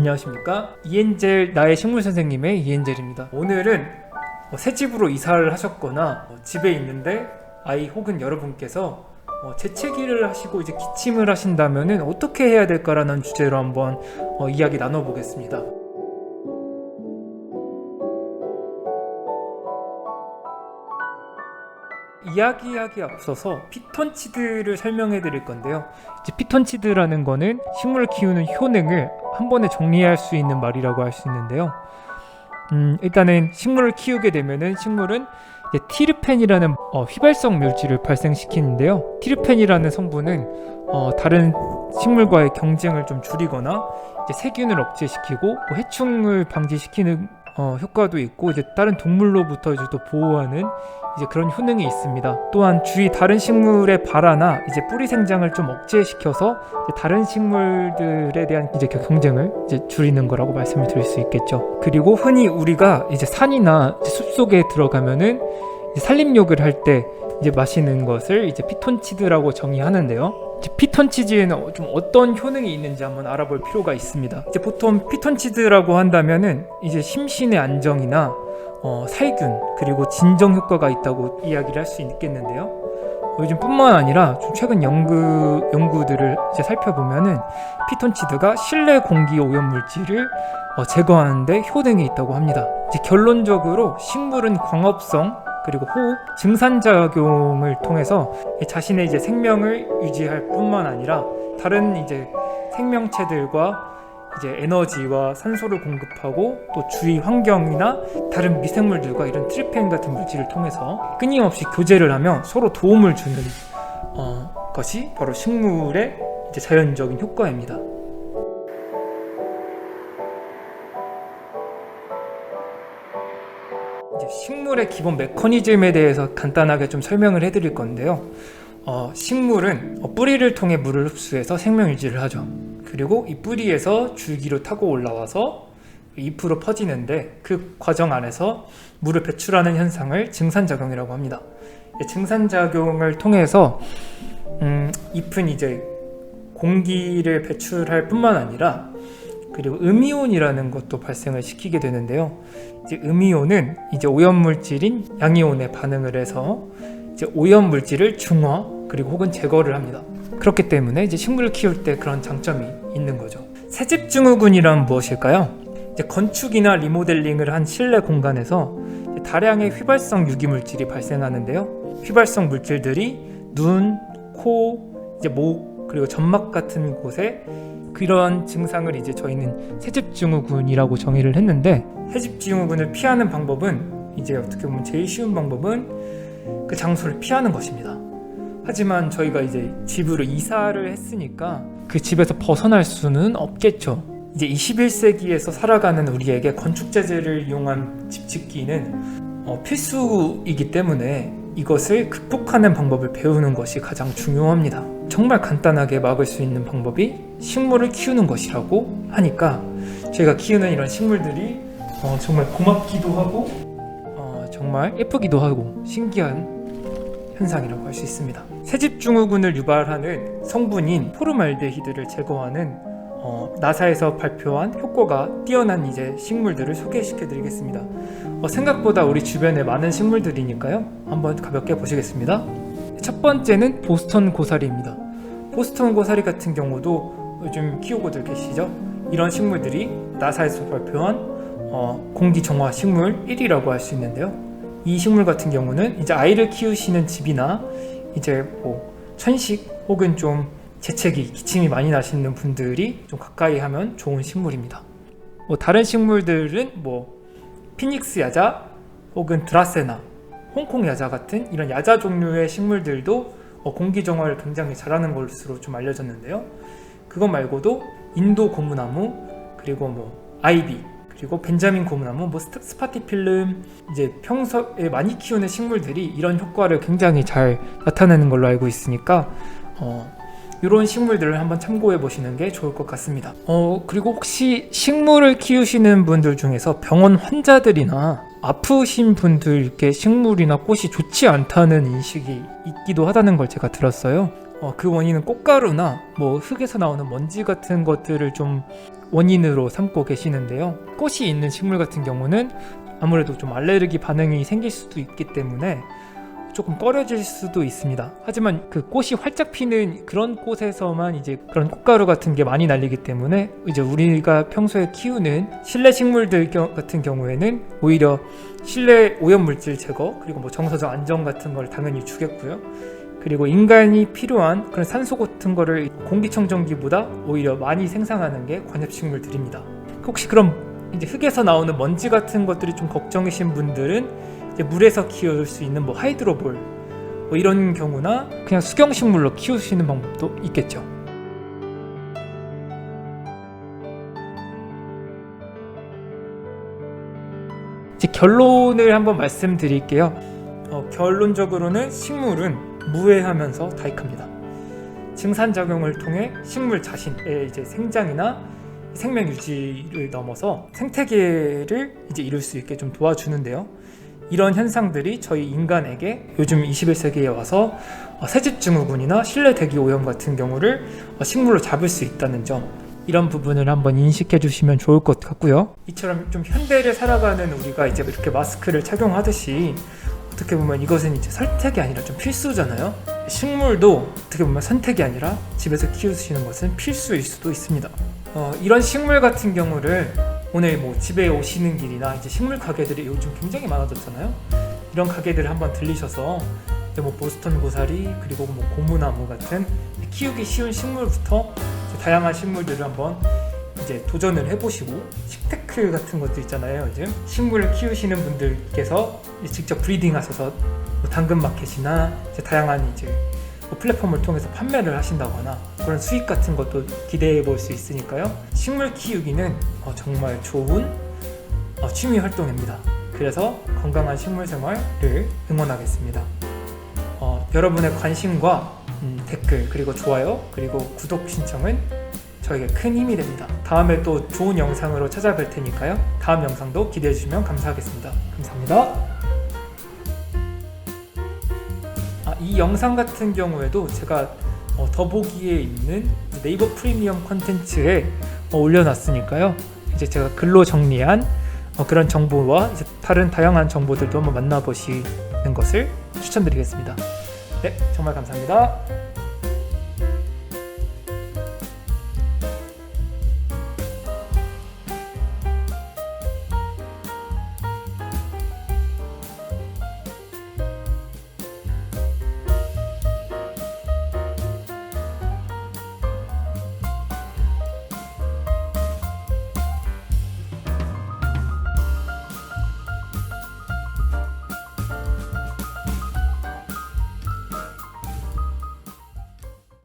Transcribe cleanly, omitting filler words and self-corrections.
안녕하십니까, 이엔젤 나의 식물 선생님의 이엔젤입니다. 오늘은 새 집으로 이사를 하셨거나 집에 있는데 아이 혹은 여러분께서 재채기를 하시고 이제 기침을 하신다면 어떻게 해야 될까라는 주제로 한번 이야기 나눠보겠습니다. 이야기하기에 앞서서 피톤치드를 설명해 드릴 건데요. 이제 피톤치드라는 거는 식물을 키우는 효능을 한 번에 정리할 수 있는 말이라고 할 수 있는데요. 일단은 식물을 키우게 되면은 식물은 이제 티르펜이라는 휘발성 물질을 발생시키는데요. 티르펜이라는 성분은 다른 식물과의 경쟁을 좀 줄이거나 이제 세균을 억제시키고 해충을 방지시키는 효과도 있고, 이제 다른 동물로부터 이제 또 보호하는 이제 그런 효능이 있습니다. 또한 주위 다른 식물의 발화나 이제 뿌리 생장을 좀 억제시켜서 이제 다른 식물들에 대한 이제 경쟁을 이제 줄이는 거라고 말씀을 드릴 수 있겠죠. 그리고 흔히 우리가 이제 산이나 이제 숲속에 들어가면은 이제 산림욕을 할 때 이제 마시는 것을 이제 피톤치드라고 정의하는데요. 피톤치드에는 좀 어떤 효능이 있는지 한번 알아볼 필요가 있습니다. 이제 보통 피톤치드라고 한다면은 이제 심신의 안정이나 살균 그리고 진정 효과가 있다고 이야기를 할 수 있겠는데요. 요즘뿐만 아니라 좀 최근 연구들을 이제 살펴보면은 피톤치드가 실내 공기 오염 물질을 제거하는데 효능이 있다고 합니다. 이제 결론적으로 식물은 광합성 그리고 호흡, 증산작용을 통해서 자신의 이제 생명을 유지할 뿐만 아니라 다른 이제 생명체들과 이제 에너지와 산소를 공급하고, 또 주위 환경이나 다른 미생물들과 이런 트리펜 같은 물질을 통해서 끊임없이 교제를 하며 서로 도움을 주는 것이 바로 식물의 이제 자연적인 효과입니다. 이제 식물의 기본 메커니즘에 대해서 간단하게 좀 설명을 해드릴 건데요. 식물은 뿌리를 통해 물을 흡수해서 생명 유지를 하죠. 그리고 이 뿌리에서 줄기로 타고 올라와서 잎으로 퍼지는데, 그 과정 안에서 물을 배출하는 현상을 증산작용이라고 합니다. 증산작용을 통해서 잎은 이제 공기를 배출할 뿐만 아니라 그리고 음이온이라는 것도 발생을 시키게 되는데요. 이제 음이온은 이제 오염물질인 양이온에 반응을 해서 이제 오염물질을 중화 그리고 혹은 제거를 합니다. 그렇기 때문에 이제 식물을 키울 때 그런 장점이 있는 거죠. 새집증후군이란 무엇일까요? 이제 건축이나 리모델링을 한 실내 공간에서 다량의 휘발성 유기물질이 발생하는데요. 휘발성 물질들이 눈, 코, 이제 목 그리고 점막 같은 곳에 그런 증상을 이제 저희는 새집증후군이라고 정의를 했는데, 새집증후군을 피하는 방법은 이제 어떻게 보면 제일 쉬운 방법은 그 장소를 피하는 것입니다. 하지만 저희가 이제 집으로 이사를 했으니까 그 집에서 벗어날 수는 없겠죠. 이제 21세기에서 살아가는 우리에게 건축재재를 이용한 집 짓기는 필수이기 때문에 이것을 극복하는 방법을 배우는 것이 가장 중요합니다. 정말 간단하게 막을 수 있는 방법이 식물을 키우는 것이라고 하니까 저희가 키우는 이런 식물들이 정말 고맙기도 하고 정말 예쁘기도 하고 신기한 현상이라고 할 수 있습니다. 새집증후군을 유발하는 성분인 포르말데히드를 제거하는 나사에서 발표한 효과가 뛰어난 이제 식물들을 소개시켜 드리겠습니다. 생각보다 우리 주변에 많은 식물들이니까요. 한번 가볍게 보시겠습니다. 첫 번째는 보스턴 고사리입니다. 보스턴 고사리 같은 경우도 요즘 키우고들 계시죠? 이런 식물들이 나사에서 발표한 공기정화 식물 1위라고 할 수 있는데요. 이 식물 같은 경우는 이제 아이를 키우시는 집이나 이제 천식 혹은 좀 재채기, 기침이 많이 나시는 분들이 좀 가까이 하면 좋은 식물입니다. 다른 식물들은 피닉스 야자 혹은 드라세나, 홍콩 야자 같은 이런 야자 종류의 식물들도 공기 정화를 굉장히 잘하는 것으로 좀 알려졌는데요. 그것 말고도 인도 고무나무, 그리고 아이비, 그리고 벤자민 고무나무, 스파티필름, 이제 평소에 많이 키우는 식물들이 이런 효과를 굉장히 잘 나타내는 걸로 알고 있으니까 이런 식물들을 한번 참고해 보시는 게 좋을 것 같습니다. 그리고 혹시 식물을 키우시는 분들 중에서 병원 환자들이나 아프신 분들께 식물이나 꽃이 좋지 않다는 인식이 있기도 하다는 걸 제가 들었어요. 그 원인은 꽃가루나 흙에서 나오는 먼지 같은 것들을 좀 원인으로 삼고 계시는데요. 꽃이 있는 식물 같은 경우는 아무래도 좀 알레르기 반응이 생길 수도 있기 때문에 조금 꺼려질 수도 있습니다. 하지만 그 꽃이 활짝 피는 그런 꽃에서만 이제 그런 꽃가루 같은 게 많이 날리기 때문에 이제 우리가 평소에 키우는 실내 식물들 같은 경우에는 오히려 실내 오염물질 제거, 그리고 뭐 정서적 안정 같은 걸 당연히 주겠고요. 그리고 인간이 필요한 그런 산소 같은 거를 공기청정기보다 오히려 많이 생산하는 게 관엽식물들입니다. 혹시 그럼 이제 흙에서 나오는 먼지 같은 것들이 좀 걱정이신 분들은 이제 물에서 키울 수 있는 뭐 하이드로볼 뭐 이런 경우나 그냥 수경식물로 키우시는 방법도 있겠죠. 이제 결론을 한번 말씀드릴게요. 결론적으로는 식물은 무해하면서 다익합니다. 증산작용을 통해 식물 자신의 이제 생장이나 생명 유지를 넘어서 생태계를 이제 이룰 수 있게 좀 도와주는데요. 이런 현상들이 저희 인간에게 요즘 21세기에 와서 새집증후군이나 실내 대기 오염 같은 경우를 식물로 잡을 수 있다는 점, 이런 부분을 한번 인식해 주시면 좋을 것 같고요. 이처럼 좀 현대를 살아가는 우리가 이제 이렇게 마스크를 착용하듯이 어떻게 보면 이것은 이제 선택이 아니라 좀 필수잖아요. 식물도 어떻게 보면 선택이 아니라 집에서 키우시는 것은 필수일 수도 있습니다. 이런 식물 같은 경우를 오늘 뭐 집에 오시는 길이나 이제 식물 가게들이 요즘 굉장히 많아졌잖아요. 이런 가게들을 한번 들리셔서 뭐 보스턴 고사리, 그리고 뭐 고무나무 같은 키우기 쉬운 식물부터 다양한 식물들을 한번 이제 도전을 해보시고, 식테크 같은 것도 있잖아요. 요즘 식물을 키우시는 분들께서 직접 브리딩하셔서 뭐 당근마켓이나 이제 다양한 이제 뭐 플랫폼을 통해서 판매를 하신다거나 그런 수익 같은 것도 기대해 볼 수 있으니까요. 식물 키우기는 정말 좋은 취미 활동입니다. 그래서 건강한 식물 생활을 응원하겠습니다. 여러분의 관심과 댓글, 그리고 좋아요, 그리고 구독 신청은 저에게 큰 힘이 됩니다. 다음에 또 좋은 영상으로 찾아뵐 테니까요. 다음 영상도 기대해 주시면 감사하겠습니다. 감사합니다. 이 영상 같은 경우에도 제가 더보기에 있는 네이버 프리미엄 콘텐츠에 올려놨으니까요. 이제 제가 글로 정리한 그런 정보와 이제 다른 다양한 정보들도 한번 만나보시는 것을 추천드리겠습니다. 네, 정말 감사합니다.